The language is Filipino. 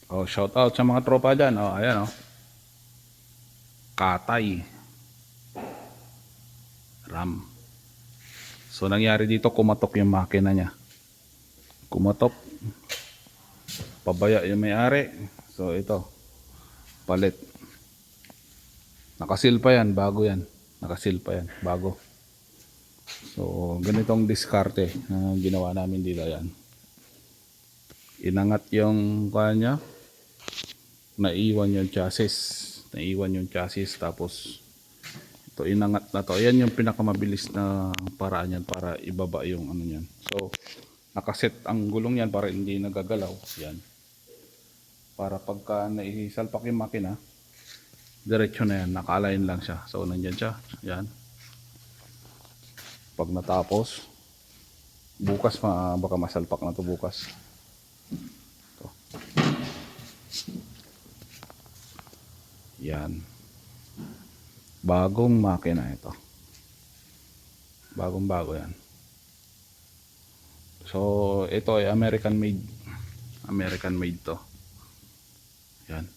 Oh, shout out sa mga tropa dyan. Oh, ayan oh. Katay. RAM. So nangyari dito, kumatok yung makina niya. Kumatok. Pabaya yung may-ari. So ito. Palit. Nakasil pa yan. Bago yan. Nakasil pa yan. Bago. So ganitong diskarte na ginawa namin dito. Yan. Inangat yung kanya. Naiwan yung chassis. Tapos ito inangat na to. Ayan yung pinakamabilis na paraan yan para ibaba yung ano yan. So nakaset ang gulong yan para hindi nagagalaw. Yan. Para pagka naisalpak yung makina, diretso na yan. Naka-align lang siya. So nandyan siya. Yan. Pag natapos, bukas baka masalpak na to bukas. Ito. Yan. Bagong makina ito. Bagong bago yan. So ito ay American made. American made to. Yan.